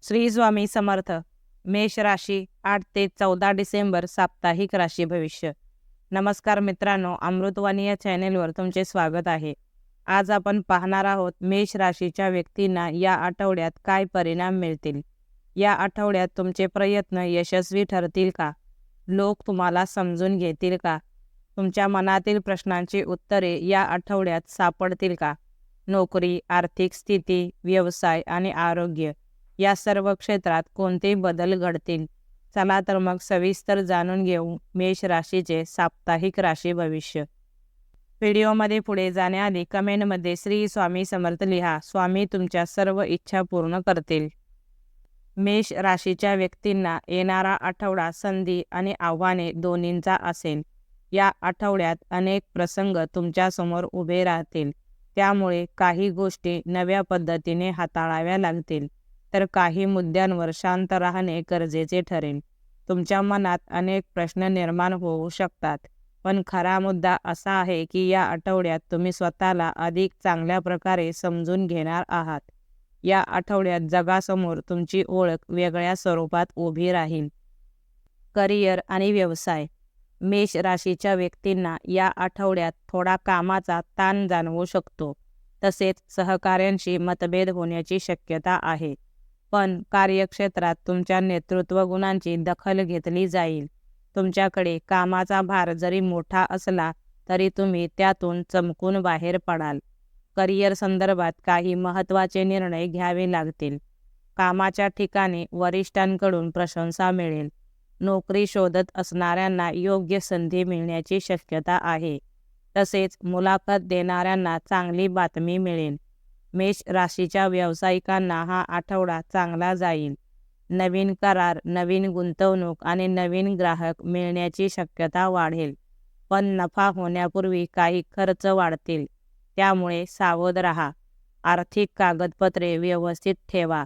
श्री स्वामी समर्थ. मेष राशी 8 ते 14 डिसेंबर साप्ताहिक राशी भविष्य. नमस्कार मित्रांनो, अमृतवाणी या चॅनेलवर तुमचे स्वागत आहे. आज आपण पाहणार आहोत मेष राशीच्या व्यक्तींना या आठवड्यात काय परिणाम मिळतील. या आठवड्यात तुमचे प्रयत्न यशस्वी ठरतील का? लोक तुम्हाला समजून घेतील का? तुमच्या मनातील प्रश्नांची उत्तरे या आठवड्यात सापडतील का? नोकरी, आर्थिक स्थिती, व्यवसाय आणि आरोग्य या सर्व क्षेत्रात कोणते बदल घडतील? चला तर मग सविस्तर जाणून घेऊ मेष राशीचे साप्ताहिक राशी भविष्य. व्हिडिओमध्ये पुढे जाण्याआधी कमेंटमध्ये श्री स्वामी समर्थ लिहा. स्वामी तुमच्या सर्व इच्छा पूर्ण करतील. मेष राशीच्या व्यक्तींना येणारा आठवडा संधी आणि आव्हाने दोन्हींचा असेल. या आठवड्यात अनेक प्रसंग तुमच्यासमोर उभे राहतील. त्यामुळे काही गोष्टी नव्या पद्धतीने हाताळाव्या लागतील, तर काही मुद्द्यांवर शांत राहणे गरजेचे ठरेल. तुमच्या मनात अनेक प्रश्न निर्माण होऊ शकतात, पण खरा मुद्दा असा आहे की या आठवड्यात तुम्ही स्वतःला अधिक चांगल्या प्रकारे समजून घेणार आहात. या आठवड्यात जगासमोर तुमची ओळख वेगळ्या स्वरूपात उभी राहील. करिअर आणि व्यवसाय. मेष राशीच्या व्यक्तींना या आठवड्यात थोडा कामाचा ताण जाणवू शकतो. तसेच सहकाऱ्यांशी मतभेद होण्याची शक्यता आहे. पण कार्यक्षेत्रात तुमच्या नेतृत्व गुणांची दखल घेतली जाईल. तुमच्याकडे कामाचा भार जरी मोठा असला तरी तुम्ही त्यातून चमकून बाहेर पडाल. करिअर संदर्भात काही महत्त्वाचे निर्णय घ्यावे लागतील. कामाच्या ठिकाणी वरिष्ठांकडून प्रशंसा मिळेल. नोकरी शोधत असणाऱ्यांना योग्य संधी मिळण्याची शक्यता आहे. तसेच मुलाखत देणाऱ्यांना चांगली बातमी मिळेल. मेष राशीच्या व्यावसायिकांना हा आठवडा चांगला जाईल. नवीन करार, नवीन गुंतवणूक आणि नवीन ग्राहक मिळण्याची शक्यता वाढेल. पण नफा होण्यापूर्वी काही खर्च वाढतील, त्यामुळे सावध राहा. आर्थिक कागदपत्रे व्यवस्थित ठेवा.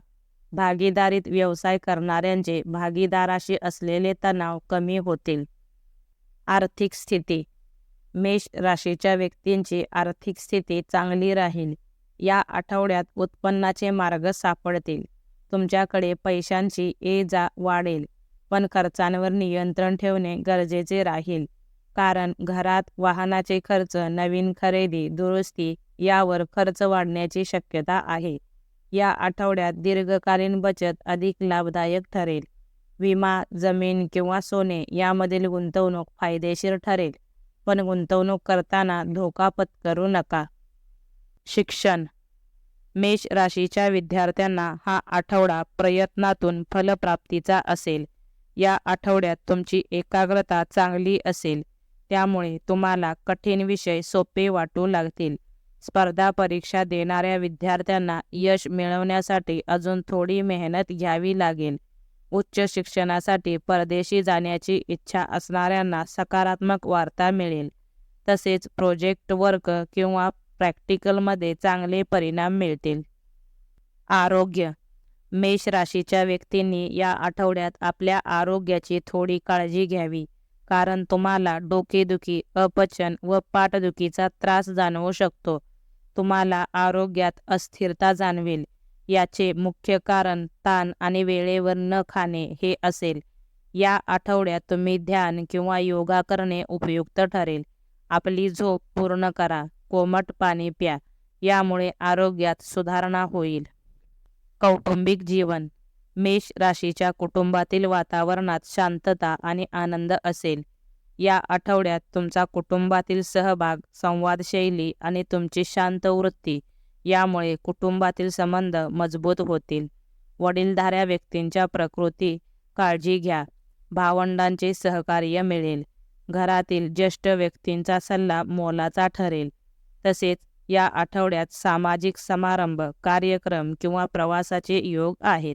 भागीदारीत व्यवसाय करणाऱ्यांचे भागीदाराशी असलेले तणाव कमी होतील. आर्थिक स्थिती. मेष राशीच्या व्यक्तींची आर्थिक स्थिती चांगली राहील. या आठवड्यात उत्पन्नाचे मार्ग सापडतील. तुमच्याकडे पैशांची ये-जा वाढेल, पण खर्चांवर नियंत्रण ठेवणे गरजेचे राहील. कारण घरात वाहनाचे खर्च, नवीन खरेदी, दुरुस्ती यावर खर्च वाढण्याची शक्यता आहे. या आठवड्यात दीर्घकालीन बचत अधिक लाभदायक ठरेल. विमा, जमीन किंवा सोने यामधील गुंतवणूक फायदेशीर ठरेल, पण गुंतवणूक करताना धोका पत्करू नका. शिक्षण. मेष राशीच्या विद्यार्थ्यांना हा आठवडा प्रयत्नातून फलप्राप्तीचा असेल. या आठवड्यात तुमची एकाग्रता चांगली असेल, त्यामुळे तुम्हाला कठीण विषय सोपे वाटू लागतील. स्पर्धा परीक्षा देणाऱ्या विद्यार्थ्यांना यश मिळवण्यासाठी अजून थोडी मेहनत घ्यावी लागेल. उच्च शिक्षणासाठी परदेशी जाण्याची इच्छा असणाऱ्यांना सकारात्मक वार्ता मिळेल. तसेच प्रोजेक्ट वर्क किंवा प्रॅक्टिकलमध्ये चांगले परिणाम मिळतील. आरोग्य. मेष राशीच्या व्यक्तींनी या आठवड्यात आपल्या आरोग्याची थोडी काळजी घ्यावी, कारण तुम्हाला डोकेदुखी, अपचन व पाठदुखीचा त्रास जाणवू शकतो. तुम्हाला आरोग्यात अस्थिरता जाणवेल. याचे मुख्य कारण ताण आणि वेळेवर न खाणे हे असेल. या आठवड्यात तुम्ही ध्यान किंवा योगा करणे उपयुक्त ठरेल. आपली झोप पूर्ण करा. कोमट पाणी प्या. यामुळे आरोग्यात सुधारणा होईल. कौटुंबिक जीवन. मेष राशीच्या कुटुंबातील वातावरणात शांतता आणि आनंद असेल. या आठवड्यात तुमचा कुटुंबातील सहभाग, संवादशैली आणि तुमची शांत वृत्ती यामुळे कुटुंबातील संबंध मजबूत होतील. वडीलधाऱ्या व्यक्तींच्या प्रकृती काळजी घ्या. भावंडांचे सहकार्य मिळेल. घरातील ज्येष्ठ व्यक्तींचा सल्ला मोलाचा ठरेल. तसेच या आठवड्यात सामाजिक समारंभ, कार्यक्रम किंवा प्रवासाचे योग आहेत.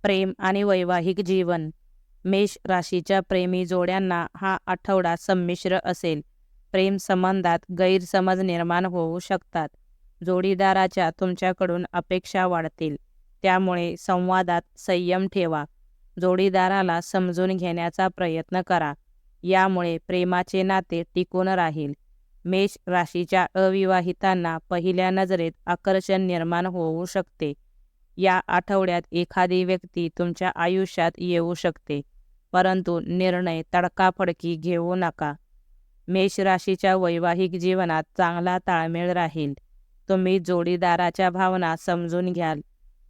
प्रेम आणि वैवाहिक जीवन. मेष राशीच्या प्रेमी जोड्यांना हा आठवडा संमिश्र असेल. प्रेम संबंधात गैरसमज निर्माण होऊ शकतात. जोडीदाराच्या तुमच्याकडून अपेक्षा वाढतील, त्यामुळे संवादात संयम ठेवा. जोडीदाराला समजून घेण्याचा प्रयत्न करा. यामुळे प्रेमाचे नाते टिकून राहील. मेष राशीच्या अविवाहितांना पहिल्या नजरेत आकर्षण निर्माण होऊ शकते. या आठवड्यात एखादी व्यक्ती तुमच्या आयुष्यात येऊ शकते, परंतु निर्णय तडकाफडकी घेऊ नका. मेष राशीच्या वैवाहिक जीवनात चांगला ताळमेळ राहील. तुम्ही जोडीदाराच्या भावना समजून घ्याल.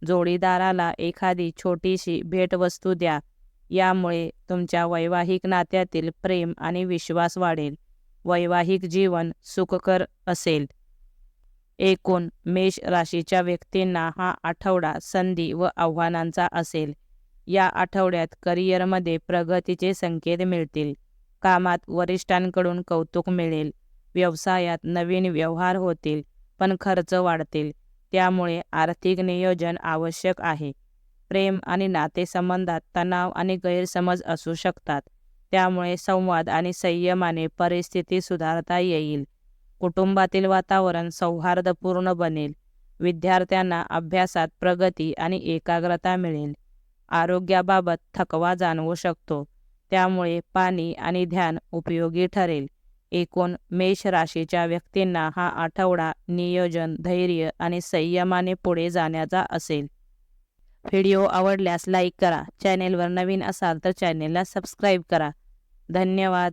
जोडीदाराला एखादी छोटीशी भेटवस्तू द्या. यामुळे तुमच्या वैवाहिक नात्यातील प्रेम आणि विश्वास वाढेल. वैवाहिक जीवन सुखकर असेल. एकूण मेष राशीच्या व्यक्तींना हा आठवडा संधी व आव्हानांचा असेल. या आठवड्यात करिअरमध्ये प्रगतीचे संकेत मिळतील. कामात वरिष्ठांकडून कौतुक मिळेल. व्यवसायात नवीन व्यवहार होतील, पण खर्च वाढतील. त्यामुळे आर्थिक नियोजन आवश्यक आहे. प्रेम आणि नातेसंबंधात तणाव आणि गैरसमज असू शकतात. त्यामुळे संवाद आणि संयमाने परिस्थिती सुधारता येईल. कुटुंबातील वातावरण सौहार्दपूर्ण बनेल. विद्यार्थ्यांना अभ्यासात प्रगती आणि एकाग्रता मिळेल. आरोग्याबाबत थकवा जाणवू शकतो. त्यामुळे पाणी आणि ध्यान उपयोगी ठरेल. एकूण मेष राशीच्या व्यक्तींना हा आठवडा नियोजन, धैर्य आणि संयमाने पुढे जाण्याचा असेल. व्हिडिओ आवडल्यास लाईक करा. चॅनेलवर नवीन असाल तर चॅनेलला सबस्क्राईब करा. धन्यवाद.